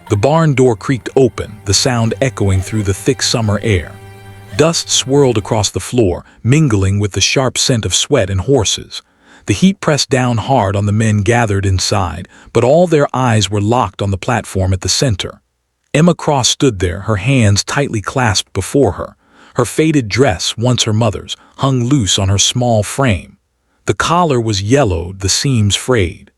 The barn door creaked open, the sound echoing through the thick summer air. Dust swirled across the floor, mingling with the sharp scent of sweat and horses. The heat pressed down hard on the men gathered inside, but all their eyes were locked on the platform at the center. Emma Cross stood there, her hands tightly clasped before her. Her faded dress, once her mother's, hung loose on her small frame. The collar was yellowed, the seams frayed.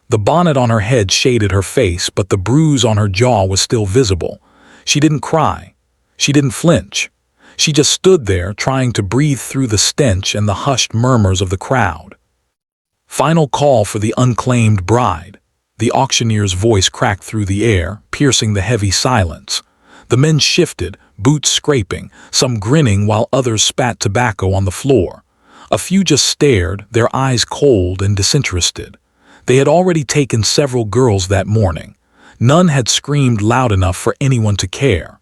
The bonnet on her head shaded her face, but the bruise on her jaw was still visible. She didn't cry. She didn't flinch. She just stood there, trying to breathe through the stench and the hushed murmurs of the crowd. Final call for the unclaimed bride. The auctioneer's voice cracked through the air, piercing the heavy silence. The men shifted, boots scraping, some grinning while others spat tobacco on the floor. A few just stared, their eyes cold and disinterested. They had already taken several girls that morning. None had screamed loud enough for anyone to care.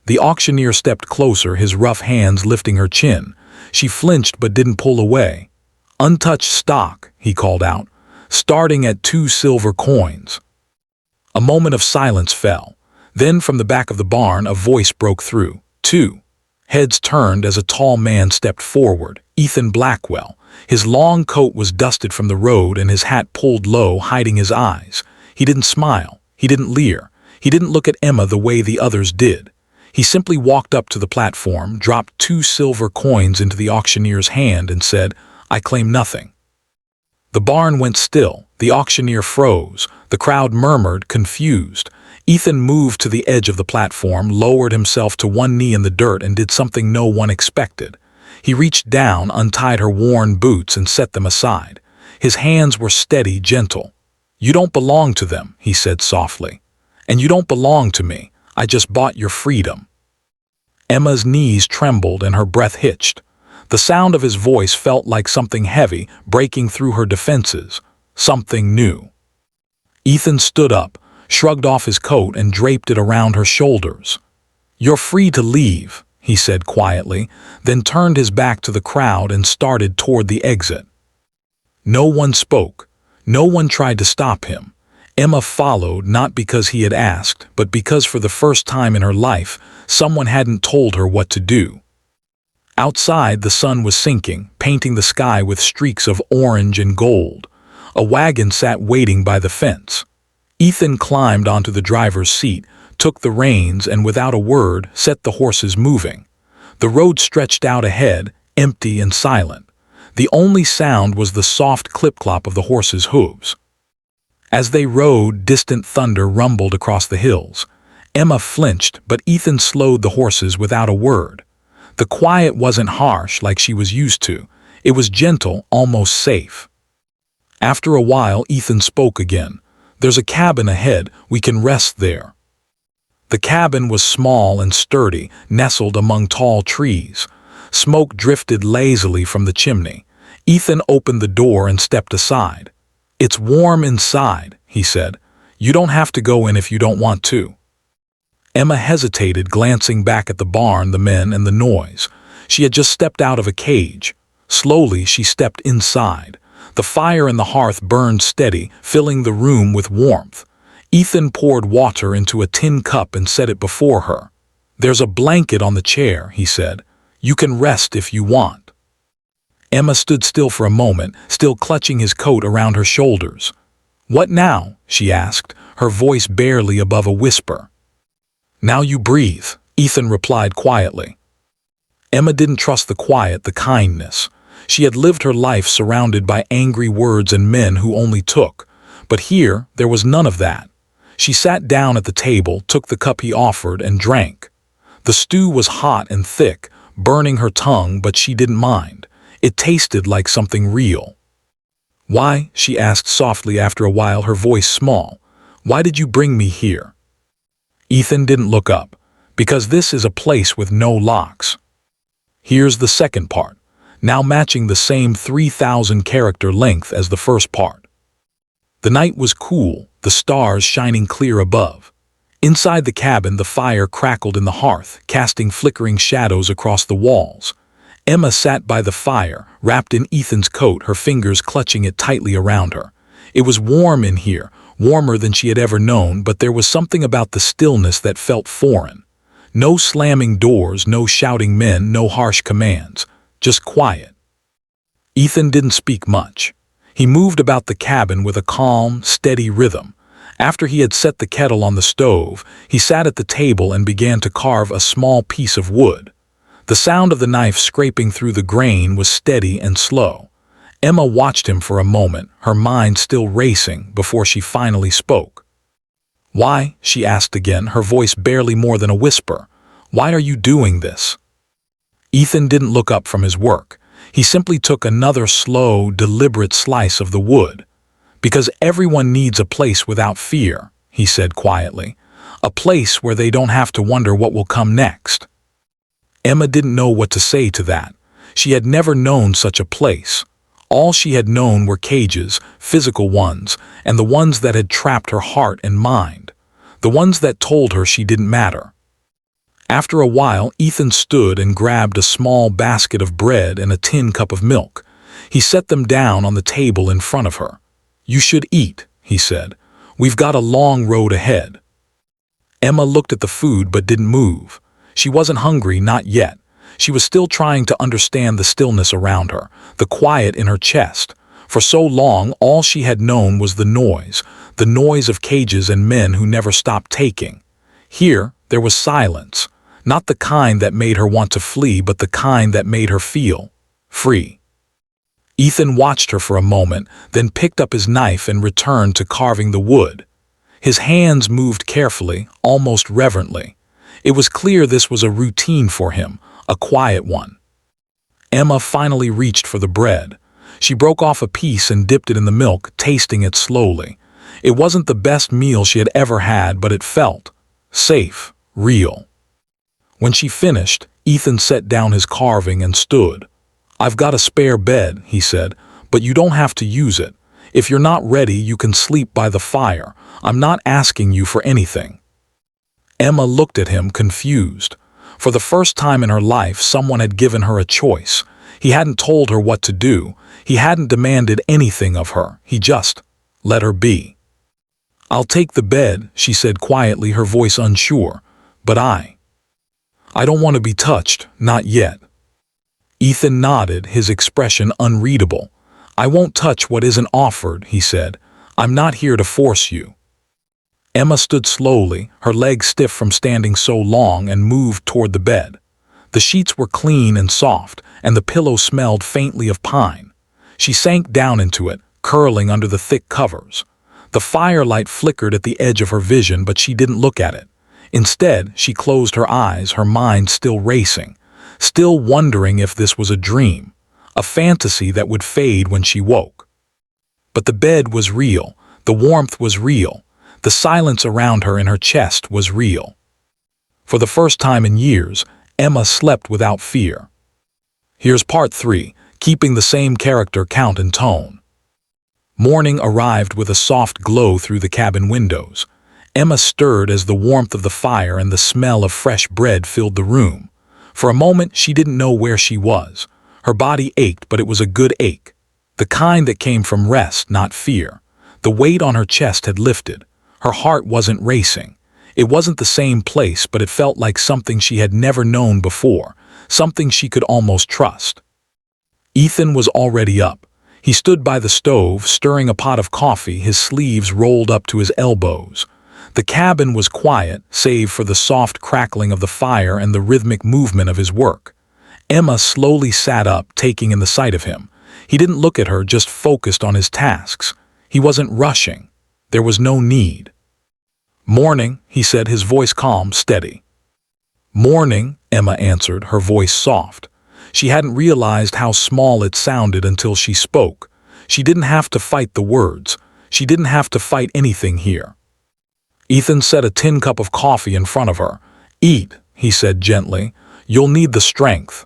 The auctioneer stepped closer, his rough hands lifting her chin. She flinched but didn't pull away. "Untouched stock," he called out, "starting at 2 silver coins." A moment of silence fell. Then from the back of the barn a voice broke through. "2." Heads turned as a tall man stepped forward, Ethan Blackwell. His long coat was dusted from the road and his hat pulled low, hiding his eyes. He didn't smile. He didn't leer. He didn't look at Emma the way the others did. He simply walked up to the platform, dropped 2 silver coins into the auctioneer's hand and said, "I claim nothing." The barn went still. The auctioneer froze. The crowd murmured, confused. Ethan moved to the edge of the platform, lowered himself to one knee in the dirt and did something no one expected. He reached down, untied her worn boots and set them aside. His hands were steady, gentle. "You don't belong to them," he said softly. "And you don't belong to me. I just bought your freedom." Emma's knees trembled and her breath hitched. The sound of his voice felt like something heavy breaking through her defenses, something new. Ethan stood up, shrugged off his coat and draped it around her shoulders. "You're free to leave," he said quietly, then turned his back to the crowd and started toward the exit. No one spoke. No one tried to stop him. Emma followed, not because he had asked, but because for the first time in her life, someone hadn't told her what to do. Outside, the sun was sinking, painting the sky with streaks of orange and gold. A wagon sat waiting by the fence. Ethan climbed onto the driver's seat, took the reins and without a word set the horses moving. The road stretched out ahead, empty and silent. The only sound was the soft clip-clop of the horses' hooves. As they rode, distant thunder rumbled across the hills. Emma flinched, but Ethan slowed the horses without a word. The quiet wasn't harsh like she was used to. It was gentle, almost safe. After a while, Ethan spoke again. "There's a cabin ahead. We can rest there." The cabin was small and sturdy, nestled among tall trees. Smoke drifted lazily from the chimney. Ethan opened the door and stepped aside. "It's warm inside," he said. "You don't have to go in if you don't want to." Emma hesitated, glancing back at the barn, the men, and the noise. She had just stepped out of a cage. Slowly, she stepped inside. The fire in the hearth burned steady, filling the room with warmth. Ethan poured water into a tin cup and set it before her. "There's a blanket on the chair," he said. "You can rest if you want." Emma stood still for a moment, still clutching his coat around her shoulders. "What now?" she asked, her voice barely above a whisper. "Now you breathe," Ethan replied quietly. Emma didn't trust the quiet, the kindness. She had lived her life surrounded by angry words and men who only took. But here, there was none of that. She sat down at the table, took the cup he offered, and drank. The stew was hot and thick, burning her tongue, but she didn't mind. It tasted like something real. "Why?" she asked softly after a while, her voice small. "Why did you bring me here?" Ethan didn't look up. "Because this is a place with no locks." Here's the second part, now matching the same 3,000 character length as the first part. The night was cool, the stars shining clear above. Inside the cabin, the fire crackled in the hearth, casting flickering shadows across the walls. Emma sat by the fire, wrapped in Ethan's coat, her fingers clutching it tightly around her. It was warm in here, warmer than she had ever known, but there was something about the stillness that felt foreign. No slamming doors, no shouting men, no harsh commands, just quiet. Ethan didn't speak much. He moved about the cabin with a calm, steady rhythm. After he had set the kettle on the stove, he sat at the table and began to carve a small piece of wood. The sound of the knife scraping through the grain was steady and slow. Emma watched him for a moment, her mind still racing, before she finally spoke. "Why?" she asked again, her voice barely more than a whisper. "Why are you doing this?" Ethan didn't look up from his work. He simply took another slow, deliberate slice of the wood. "Because everyone needs a place without fear," he said quietly. "A place where they don't have to wonder what will come next." Emma didn't know what to say to that. She had never known such a place. All she had known were cages, physical ones, and the ones that had trapped her heart and mind. The ones that told her she didn't matter. After a while, Ethan stood and grabbed a small basket of bread and a tin cup of milk. He set them down on the table in front of her. "You should eat," he said. "We've got a long road ahead." Emma looked at the food but didn't move. She wasn't hungry, not yet. She was still trying to understand the stillness around her, the quiet in her chest. For so long, all she had known was the noise of cages and men who never stopped taking. Here, there was silence, not the kind that made her want to flee, but the kind that made her feel free. Ethan watched her for a moment, then picked up his knife and returned to carving the wood. His hands moved carefully, almost reverently. It was clear this was a routine for him, a quiet one. Emma finally reached for the bread. She broke off a piece and dipped it in the milk, tasting it slowly. It wasn't the best meal she had ever had, but it felt safe, real. When she finished, Ethan set down his carving and stood. "I've got a spare bed," he said, "but you don't have to use it. If you're not ready, you can sleep by the fire. I'm not asking you for anything." Emma looked at him, confused. For the first time in her life, someone had given her a choice. He hadn't told her what to do. He hadn't demanded anything of her. He just let her be. "I'll take the bed," she said quietly, her voice unsure. "But I don't want to be touched, not yet." Ethan nodded, his expression unreadable. "I won't touch what isn't offered," he said. "I'm not here to force you." Emma stood slowly, her legs stiff from standing so long, and moved toward the bed. The sheets were clean and soft, and the pillow smelled faintly of pine. She sank down into it, curling under the thick covers. The firelight flickered at the edge of her vision, but she didn't look at it. Instead, she closed her eyes, her mind still racing, still wondering if this was a dream, a fantasy that would fade when she woke. But the bed was real, the warmth was real, the silence around her in her chest was real. For the first time in years, Emma slept without fear. Here's part 3, keeping the same character count and tone. Morning arrived with a soft glow through the cabin windows. Emma stirred as the warmth of the fire and the smell of fresh bread filled the room. For a moment, she didn't know where she was. Her body ached, but it was a good ache. The kind that came from rest, not fear. The weight on her chest had lifted. Her heart wasn't racing. It wasn't the same place, but it felt like something she had never known before, something she could almost trust. Ethan was already up. He stood by the stove, stirring a pot of coffee, his sleeves rolled up to his elbows. The cabin was quiet, save for the soft crackling of the fire and the rhythmic movement of his work. Emma slowly sat up, taking in the sight of him. He didn't look at her, just focused on his tasks. He wasn't rushing. There was no need. "Morning," he said, his voice calm, steady. "Morning," Emma answered, her voice soft. She hadn't realized how small it sounded until she spoke. She didn't have to fight the words. She didn't have to fight anything here. Ethan set a tin cup of coffee in front of her. "Eat," he said gently. "You'll need the strength."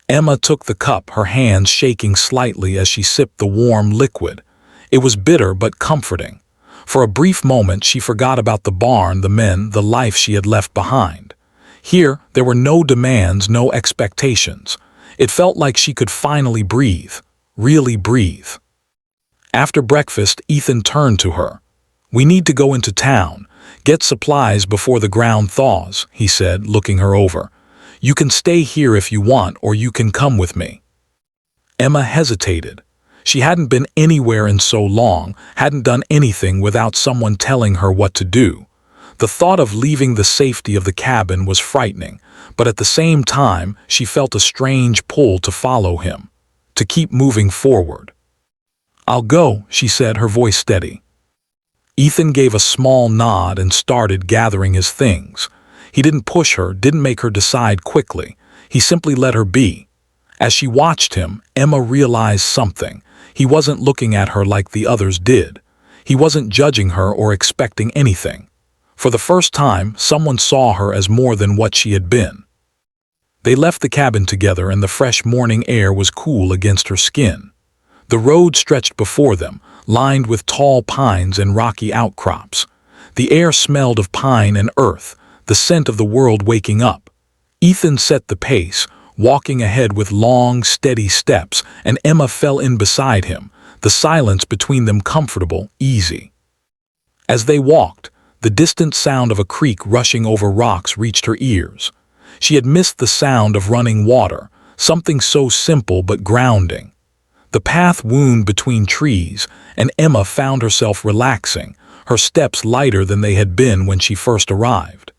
Emma took the cup, her hands shaking slightly as she sipped the warm liquid. It was bitter but comforting. For a brief moment, she forgot about the barn, the men, the life she had left behind. Here, there were no demands, no expectations. It felt like she could finally breathe, really breathe. After breakfast, Ethan turned to her. "We need to go into town, get supplies before the ground thaws," he said, looking her over. "You can stay here if you want, or you can come with me." Emma hesitated. She hadn't been anywhere in so long, hadn't done anything without someone telling her what to do. The thought of leaving the safety of the cabin was frightening, but at the same time she felt a strange pull to follow him, to keep moving forward. "I'll go," she said, her voice steady. Ethan gave a small nod and started gathering his things. He didn't push her, didn't make her decide quickly. He simply let her be. As she watched him, Emma realized something. He wasn't looking at her like the others did. He wasn't judging her or expecting anything. For the first time, someone saw her as more than what she had been. They left the cabin together, and the fresh morning air was cool against her skin. The road stretched before them, lined with tall pines and rocky outcrops. The air smelled of pine and earth, the scent of the world waking up. Ethan set the pace, walking ahead with long, steady steps, and Emma fell in beside him, the silence between them comfortable, easy. As they walked, the distant sound of a creek rushing over rocks reached her ears. She had missed the sound of running water, something so simple but grounding. The path wound between trees, and Emma found herself relaxing, her steps lighter than they had been when she first arrived.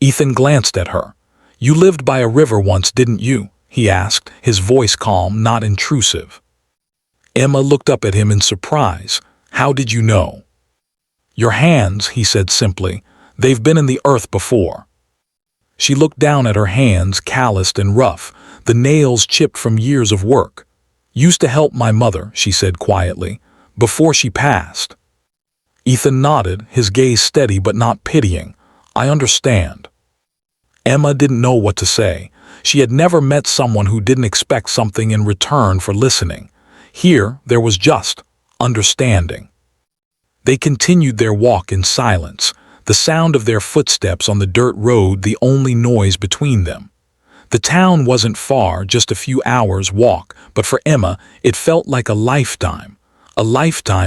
Ethan glanced at her. "You lived by a river once, didn't you?" he asked, his voice calm, not intrusive. Emma looked up at him in surprise. "How did you know?" "Your hands," he said simply. "They've been in the earth before." She looked down at her hands, calloused and rough, the nails chipped from years of work. "Used to help my mother," she said quietly, "before she passed." Ethan nodded, his gaze steady but not pitying. "I understand." Emma didn't know what to say. She had never met someone who didn't expect something in return for listening. Here, there was just understanding. They continued their walk in silence, the sound of their footsteps on the dirt road the only noise between them. The town wasn't far, just a few hours' walk, but for Emma, it felt like a lifetime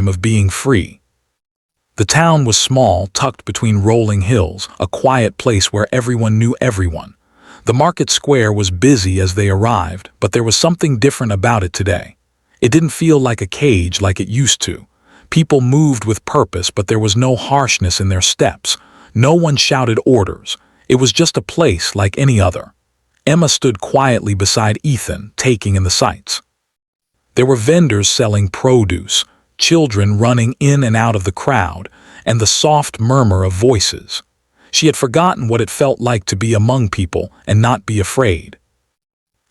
of being free. The town was small, tucked between rolling hills, a quiet place where everyone knew everyone. The market square was busy as they arrived, but there was something different about it today. It didn't feel like a cage like it used to. People moved with purpose, but there was no harshness in their steps. No one shouted orders. It was just a place like any other. Emma stood quietly beside Ethan, taking in the sights. There were vendors selling produce, children running in and out of the crowd, and the soft murmur of voices. She had forgotten what it felt like to be among people and not be afraid.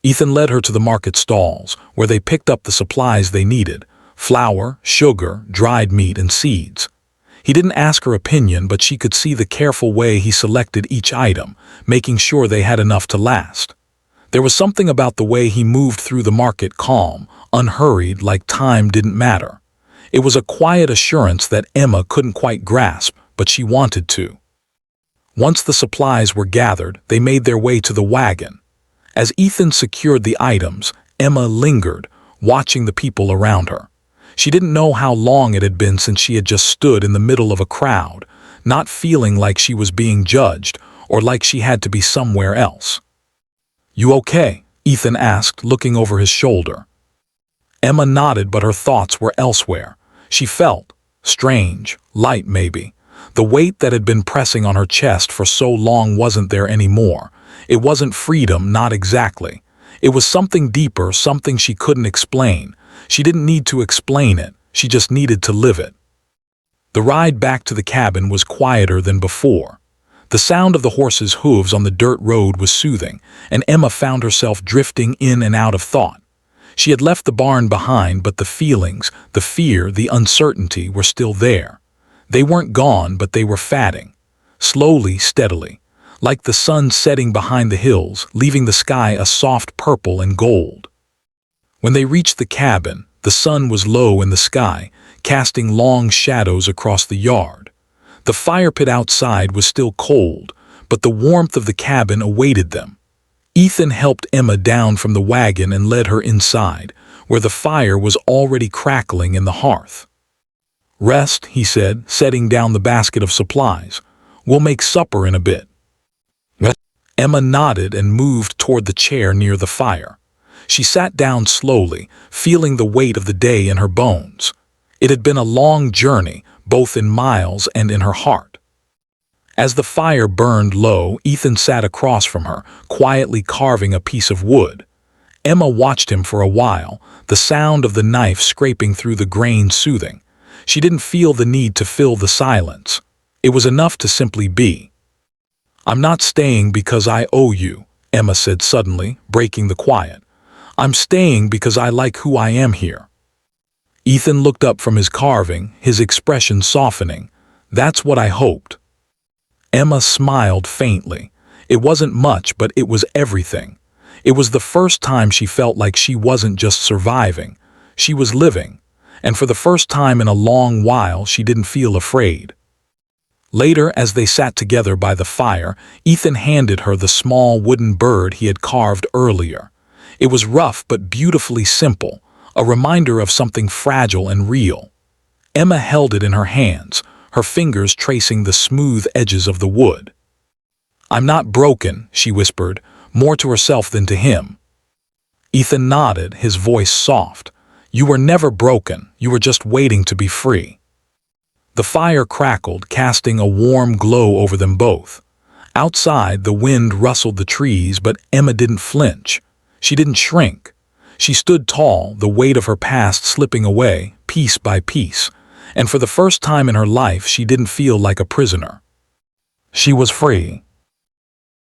Ethan led her to the market stalls, where they picked up the supplies they needed: flour, sugar, dried meat, and seeds. He didn't ask her opinion, but she could see the careful way he selected each item, making sure they had enough to last. There was something about the way he moved through the market, calm, unhurried, like time didn't matter. It was a quiet assurance that Emma couldn't quite grasp, but she wanted to. Once the supplies were gathered, they made their way to the wagon. As Ethan secured the items, Emma lingered, watching the people around her. She didn't know how long it had been since she had just stood in the middle of a crowd, not feeling like she was being judged or like she had to be somewhere else. "You okay?" Ethan asked, looking over his shoulder. Emma nodded, but her thoughts were elsewhere. She felt strange, light maybe. The weight that had been pressing on her chest for so long wasn't there anymore. It wasn't freedom, not exactly. It was something deeper, something she couldn't explain. She didn't need to explain it, she just needed to live it. The ride back to the cabin was quieter than before. The sound of the horses' hooves on the dirt road was soothing, and Emma found herself drifting in and out of thought. She had left the barn behind, but the feelings, the fear, the uncertainty were still there. They weren't gone, but they were fading. Slowly, steadily. Like the sun setting behind the hills, leaving the sky a soft purple and gold. When they reached the cabin, the sun was low in the sky, casting long shadows across the yard. The fire pit outside was still cold, but the warmth of the cabin awaited them. Ethan helped Emma down from the wagon and led her inside, where the fire was already crackling in the hearth. "Rest," he said, setting down the basket of supplies. "We'll make supper in a bit." Emma nodded and moved toward the chair near the fire. She sat down slowly, feeling the weight of the day in her bones. It had been a long journey, both in miles and in her heart. As the fire burned low, Ethan sat across from her, quietly carving a piece of wood. Emma watched him for a while, the sound of the knife scraping through the grain soothing. She didn't feel the need to fill the silence. It was enough to simply be. "I'm not staying because I owe you," Emma said suddenly, breaking the quiet. "I'm staying because I like who I am here." Ethan looked up from his carving, his expression softening. "That's what I hoped." Emma smiled faintly. It wasn't much, but it was everything. It was the first time she felt like she wasn't just surviving. She was living. And for the first time in a long while, she didn't feel afraid. Later, as they sat together by the fire, Ethan handed her the small wooden bird he had carved earlier. It was rough but beautifully simple, a reminder of something fragile and real. Emma held it in her hands, her fingers tracing the smooth edges of the wood. "I'm not broken," she whispered, more to herself than to him. Ethan nodded, his voice soft. "You were never broken, you were just waiting to be free." The fire crackled, casting a warm glow over them both. Outside, the wind rustled the trees, but Emma didn't flinch. She didn't shrink. She stood tall, the weight of her past slipping away, piece by piece, and for the first time in her life she didn't feel like a prisoner. She was free.